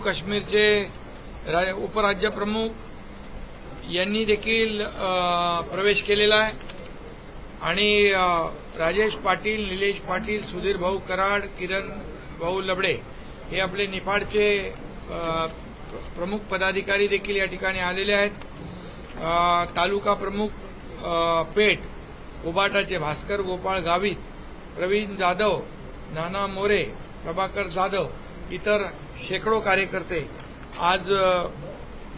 काश्मीरचे उपराज्यप्रमुख यांनी देखील प्रवेश केलेला आहे आणि राजेश पाटील, निलेश पाटील, सुधीर भाऊ कराड, किरण भाऊ लबडे हे आपले निफाडचे प्रमुख पदाधिकारी देखील या ठिकाणी आलेले आहेत। तालुका प्रमुख पेठ उबाटाचे भास्कर गोपाळ गावित, प्रवीण जाधव, नाना मोरे, प्रभाकर जाधव, इतर शेकडो कार्यकर्ते आज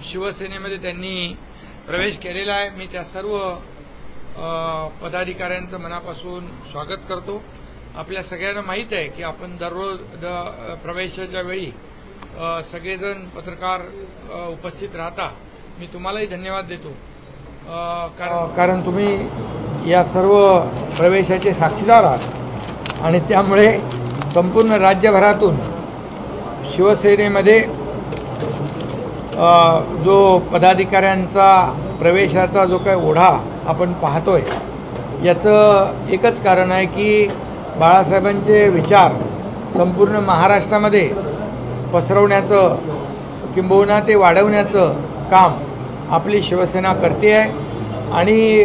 शिवसेनेमध्ये त्यांनी प्रवेश केलेला आहे। मी त्या सर्व पदाधिकाऱ्यांचं मनापासून स्वागत करतो। आपल्या सगळ्यांना माहीत आहे की आपण दररोज प्रवेशाच्या वेळी सगळेजण पत्रकार उपस्थित राहता। मी तुम्हालाही धन्यवाद देतो कारण तुम्ही या सर्व प्रवेशाचे साक्षीदार आहात आणि त्यामुळे संपूर्ण राज्यभरातून शिवसेनेमध्ये जो पदाधिकाऱ्यांचा प्रवेशाचा जो काही ओढा आपण पाहतोय याचं एकच कारण आहे की बाळासाहेबांचे विचार संपूर्ण महाराष्ट्रामध्ये पसरवण्याचं किंबहुना ते वाढवण्याचं काम आपली शिवसेना करते आहे आणि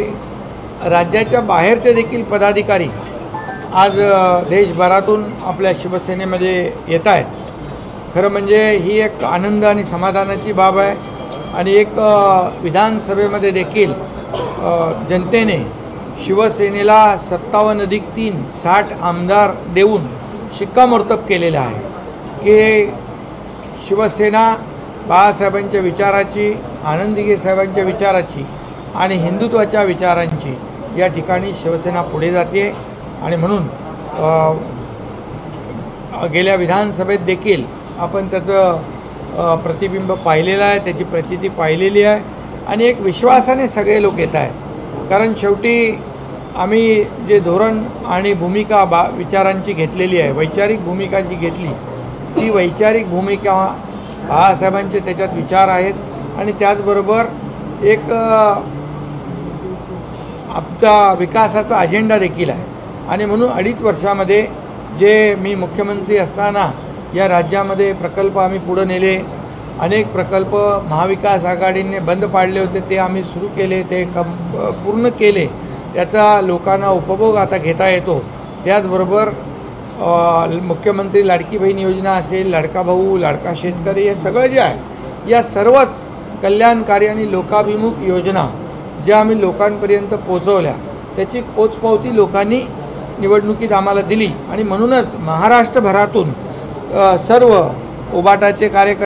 राज्याच्या बाहेरचे देखील पदाधिकारी आज देशभरातून आपल्या शिवसेनेमध्ये येत आहेत। खरं म्हणजे ही एक आनंद आणि समाधानाची बाब आहे आणि एक विधानसभेमध्ये देखील जनतेने शिवसेनेला 57+3 60 आमदार देऊन शिक्कामोर्तब केलेलं आहे की शिवसेना बाळासाहेबांच्या विचाराची, आनंदी साहेबांच्या विचाराची आणि हिंदुत्वाच्या विचारांची या ठिकाणी शिवसेना पुढे जाते आणि म्हणून गेल्या विधानसभेत देखील आपण त्याचं प्रतिबिंब पाहिलेलं आहे, त्याची प्रचिती पाहिलेली आहे आणि एक विश्वासाने सगळे लोक येत आहेत। कारण शेवटी आम्ही जे धोरण आणि भूमिका विचारांची घेतलेली आहे, वैचारिक भूमिका जी घेतली ती वैचारिक भूमिका बाळासाहेबांचे त्याच्यात विचार आहेत आणि त्याचबरोबर एक आमचा विकासाचा अजेंडा देखील आहे आणि म्हणून 2.5 वर्षामध्ये जे मी मुख्यमंत्री असताना या राज्यामध्ये प्रकल्प आम्ही पुढे नेले, अनेक प्रकल्प महाविकास आघाडीने बंद पाडले होते ते आम्ही सुरू केले, ते पूर्ण केले, त्याचा लोकांना उपभोग आता घेता येतो। त्याचबरोबर मुख्यमंत्री लाडकी बहीण योजना असेल, लाडका भाऊ, लाडका शेतकरी, हे सगळं जे आहे या सर्वच कल्याणकारी आणि लोकाभिमुख योजना ज्या आम्ही लोकांपर्यंत पोहोचवल्या त्याची पोचपावती लोकांनी निवडणुकीत आम्हाला दिली आणि म्हणूनच महाराष्ट्रभरातून सर्व उबाटाचे कार्यकर्ते